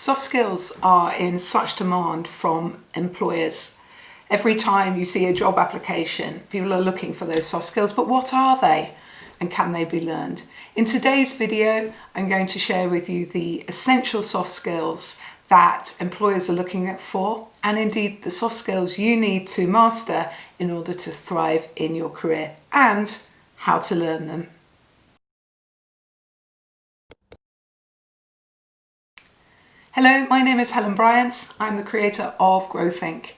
Soft skills are in such demand from employers. Every time you see a job application, people are looking for those soft skills, but what are they and can they be learned? In today's video, I'm going to share with you the essential soft skills that employers are looking for, and indeed the soft skills you need to master in order to thrive in your career, and how to learn them. Hello, my name is Helen Bryant. I'm the creator of GrowThink.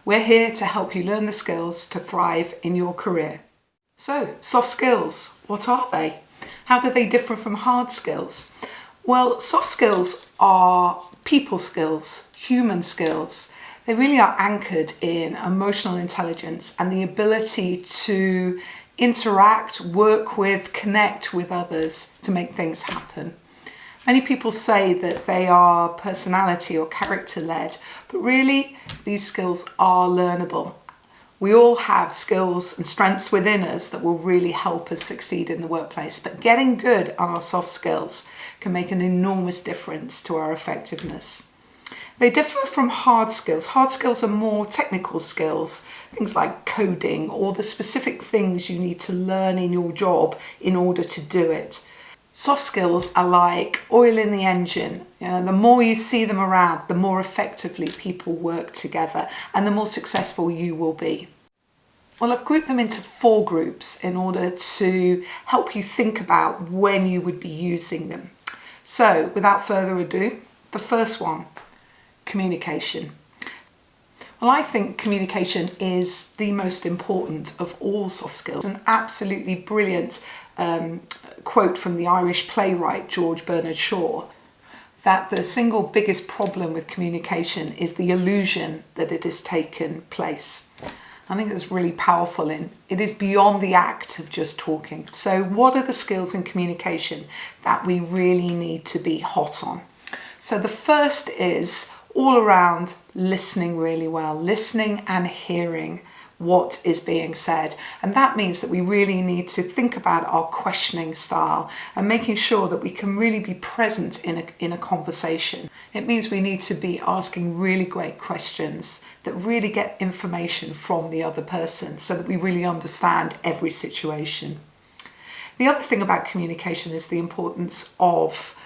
We're here to help you learn the skills to thrive in your career. So, soft skills, what are they? How do they differ from hard skills? Well, soft skills are people skills, human skills. They really are anchored in emotional intelligence and the ability to interact, work with, connect with others to make things happen. Many people say that they are personality or character led, but really these skills are learnable. We all have skills and strengths within us that will really help us succeed in the workplace, but getting good on our soft skills can make an enormous difference to our effectiveness. They differ from hard skills. Hard skills are more technical skills, things like coding or the specific things you need to learn in your job in order to do it. Soft skills are like oil in the engine. The more you see them around, the more effectively people work together and the more successful you will be. Well, I've grouped them into 4 groups in order to help you think about when you would be using them. So, without further ado, the first one, communication. Well, I think communication is the most important of all soft skills. An absolutely brilliant quote from the Irish playwright George Bernard Shaw, that the single biggest problem with communication is the illusion that it has taken place. I think that's really powerful. It is beyond the act of just talking. So what are the skills in communication that we really need to be hot on? So the first is all around listening really well, listening and hearing what is being said. And that means that we really need to think about our questioning style and making sure that we can really be present in a conversation. It means we need to be asking really great questions that really get information from the other person so that we really understand every situation. The other thing about communication is the importance of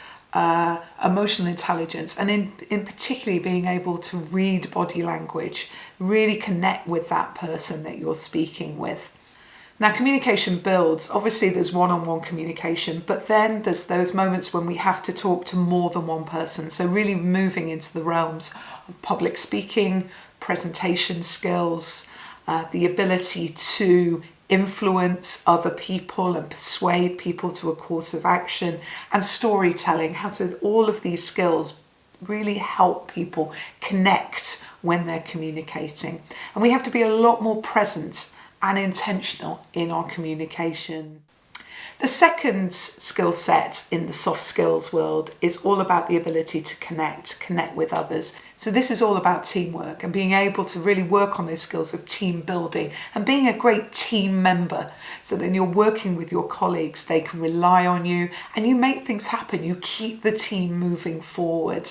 emotional intelligence, and in particularly being able to read body language, really connect with that person that you're speaking with. Now, communication builds. Obviously there's one-on-one communication, but then there's those moments when we have to talk to more than one person. So really moving into the realms of public speaking, presentation skills, the ability to influence other people and persuade people to a course of action, and storytelling, how to all of these skills really help people connect when they're communicating. And we have to be a lot more present and intentional in our communication. The second skill set in the soft skills world is all about the ability to connect with others. So this is all about teamwork and being able to really work on those skills of team building and being a great team member. So then you're working with your colleagues, they can rely on you and you make things happen. You keep the team moving forward.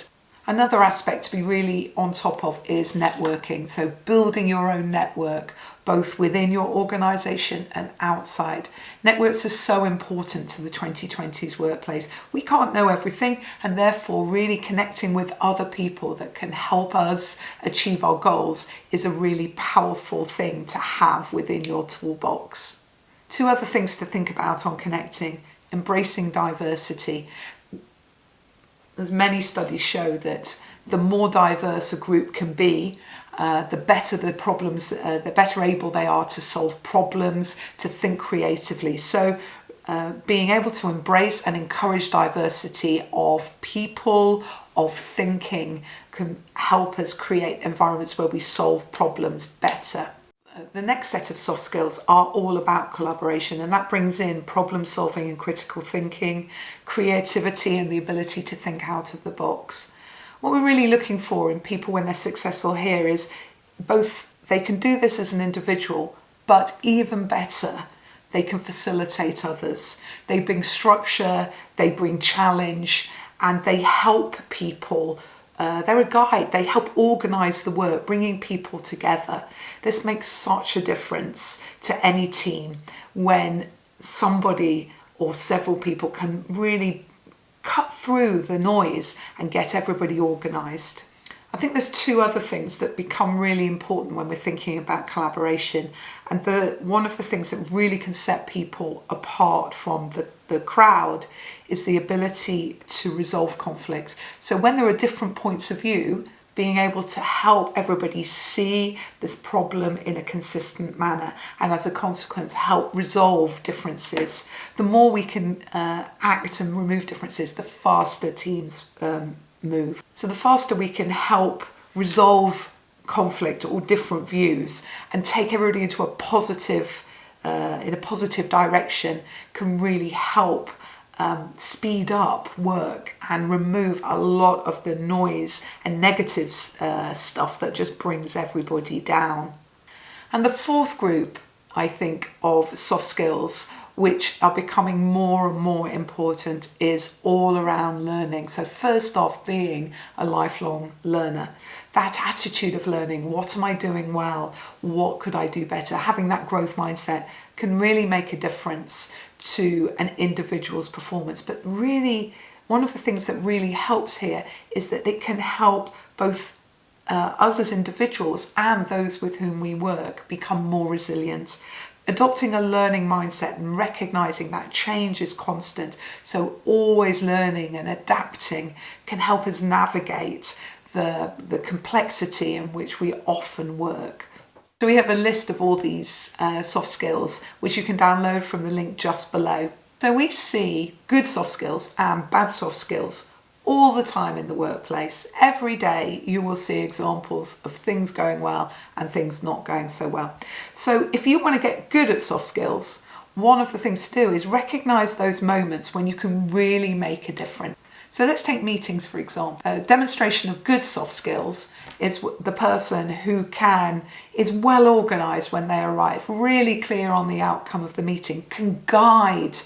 Another aspect to be really on top of is networking. So building your own network, both within your organisation and outside. Networks are so important to the 2020s workplace. We can't know everything, and therefore really connecting with other people that can help us achieve our goals is a really powerful thing to have within your toolbox. 2 other things to think about on connecting: embracing diversity. As many studies show that the more diverse a group can be, the better the problems, the better able they are to solve problems, to think creatively. So being able to embrace and encourage diversity of people, of thinking, can help us create environments where we solve problems better. The next set of soft skills are all about collaboration, and that brings in problem solving and critical thinking, creativity and the ability to think out of the box. What we're really looking for in people when they're successful here is both they can do this as an individual, but even better, they can facilitate others. They bring structure, they bring challenge, and they help people They're a guide. They help organise the work, bringing people together. This makes such a difference to any team when somebody or several people can really cut through the noise and get everybody organised. I think there's two other things that become really important when we're thinking about collaboration, and one of the things that really can set people apart from the crowd is the ability to resolve conflict. So when there are different points of view, being able to help everybody see this problem in a consistent manner and as a consequence help resolve differences. The more we can act and remove differences, the faster teams move. So the faster we can help resolve conflict or different views and take everybody into a positive direction can really help speed up work and remove a lot of the noise and negative stuff that just brings everybody down. And the fourth group, I think, of soft skills which are becoming more and more important is all around learning. So first off, being a lifelong learner. That attitude of learning, what am I doing well? What could I do better? Having that growth mindset can really make a difference to an individual's performance. But really, one of the things that really helps here is that it can help both us as individuals and those with whom we work become more resilient. Adopting a learning mindset and recognizing that change is constant, so always learning and adapting can help us navigate the complexity in which we often work. So we have a list of all these soft skills which you can download from the link just below. So we see good soft skills and bad soft skills all the time in the workplace. Every day you will see examples of things going well and things not going so well. So if you want to get good at soft skills, one of the things to do is recognize those moments when you can really make a difference. So let's take meetings, for example. A demonstration of good soft skills is the person who is well organized when they arrive, really clear on the outcome of the meeting, can guide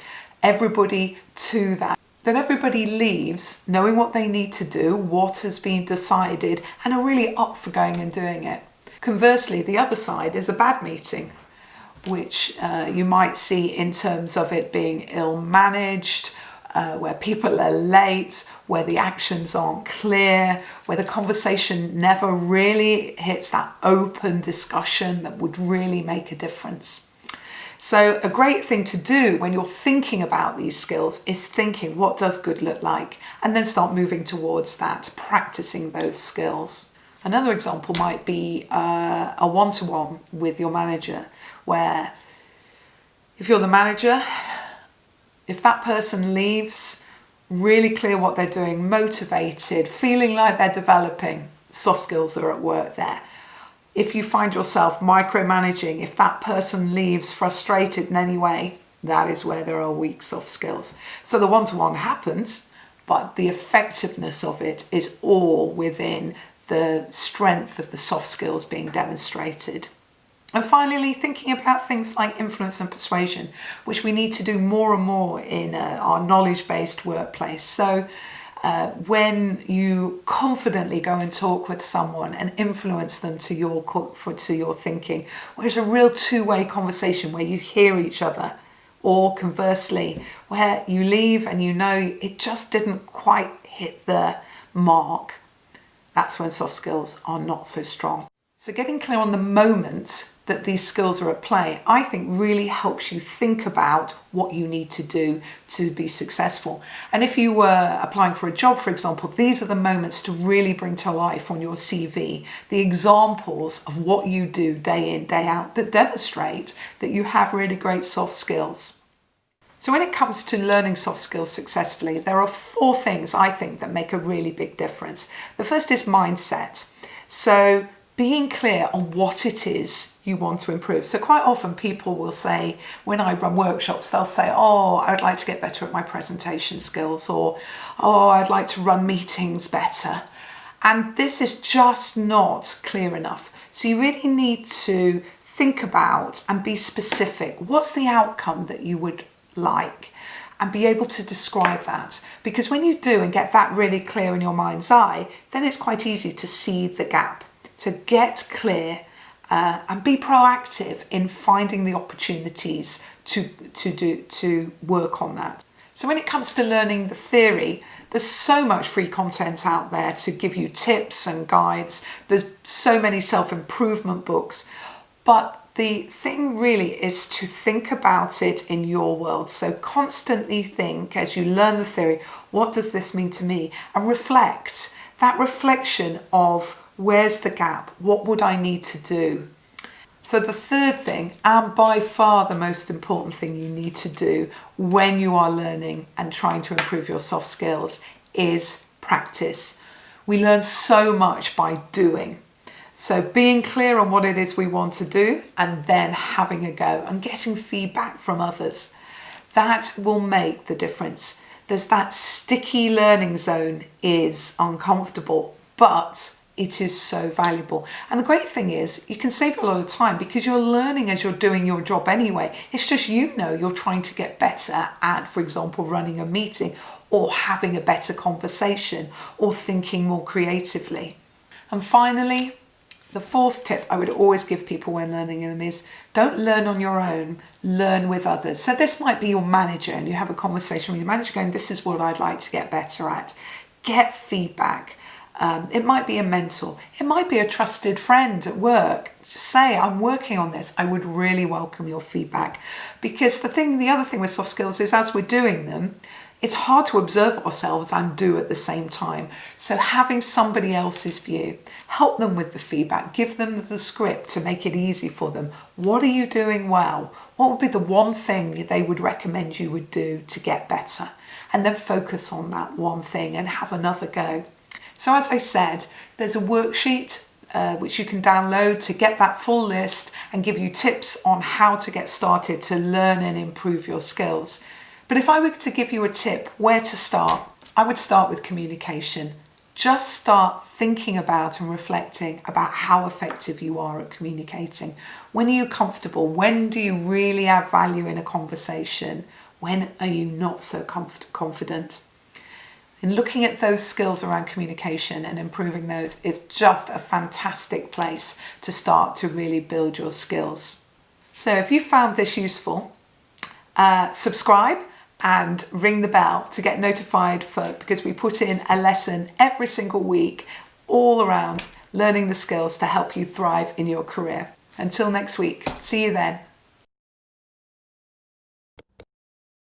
everybody to that. Then everybody leaves knowing what they need to do, what has been decided, and are really up for going and doing it. Conversely, the other side is a bad meeting, which you might see in terms of it being ill-managed, where people are late, where the actions aren't clear, where the conversation never really hits that open discussion that would really make a difference. So a great thing to do when you're thinking about these skills is thinking, what does good look like? And then start moving towards that, practicing those skills. Another example might be a one-to-one with your manager, where if you're the manager, if that person leaves, really clear what they're doing, motivated, feeling like they're developing, soft skills are at work there. If you find yourself micromanaging, if that person leaves frustrated in any way, that is where there are weak soft skills. So the one-to-one happens, but the effectiveness of it is all within the strength of the soft skills being demonstrated. And finally, thinking about things like influence and persuasion, which we need to do more and more in our knowledge-based workplace. So when you confidently go and talk with someone and influence them to your thinking, where it's a real two-way conversation where you hear each other, or conversely, where you leave and you know it just didn't quite hit the mark, that's when soft skills are not so strong. So getting clear on the moment that these skills are at play, I think really helps you think about what you need to do to be successful. And if you were applying for a job, for example, these are the moments to really bring to life on your CV the examples of what you do day in, day out that demonstrate that you have really great soft skills. So when it comes to learning soft skills successfully, there are 4 things I think that make a really big difference. The first is mindset. So being clear on what it is you want to improve. So quite often people will say, when I run workshops, they'll say, oh, I'd like to get better at my presentation skills, or, oh, I'd like to run meetings better. And this is just not clear enough. So you really need to think about and be specific. What's the outcome that you would like? and be able to describe that. Because when you do and get that really clear in your mind's eye, then it's quite easy to see the gap. So get clear and be proactive in finding the opportunities to work on that. So when it comes to learning the theory, there's so much free content out there to give you tips and guides. There's so many self-improvement books, but the thing really is to think about it in your world. So constantly think as you learn the theory, what does this mean to me? And reflect. That reflection of where's the gap? What would I need to do? So the third thing, and by far the most important thing you need to do when you are learning and trying to improve your soft skills, is practice. We learn so much by doing. So being clear on what it is we want to do and then having a go and getting feedback from others. That will make the difference. There's that sticky learning zone is uncomfortable, but it is so valuable. And the great thing is you can save a lot of time because you're learning as you're doing your job anyway. It's just, you know, you're trying to get better at, for example, running a meeting or having a better conversation or thinking more creatively. And finally, the fourth tip I would always give people when learning them is don't learn on your own, learn with others. So this might be your manager and you have a conversation with your manager going, this is what I'd like to get better at. Get feedback. It might be a mentor. It might be a trusted friend at work. Just say, I'm working on this. I would really welcome your feedback. Because the other thing with soft skills is as we're doing them, it's hard to observe ourselves and do at the same time. So having somebody else's view, help them with the feedback, give them the script to make it easy for them. What are you doing well? What would be the one thing they would recommend you would do to get better? And then focus on that one thing and have another go. So as I said, there's a worksheet which you can download to get that full list and give you tips on how to get started to learn and improve your skills. But if I were to give you a tip where to start, I would start with communication. Just start thinking about and reflecting about how effective you are at communicating. When are you comfortable? When do you really add value in a conversation? When are you not so confident? And looking at those skills around communication and improving those is just a fantastic place to start to really build your skills. So if you found this useful, subscribe and ring the bell to get notified because we put in a lesson every single week all around learning the skills to help you thrive in your career. Until next week, see you then.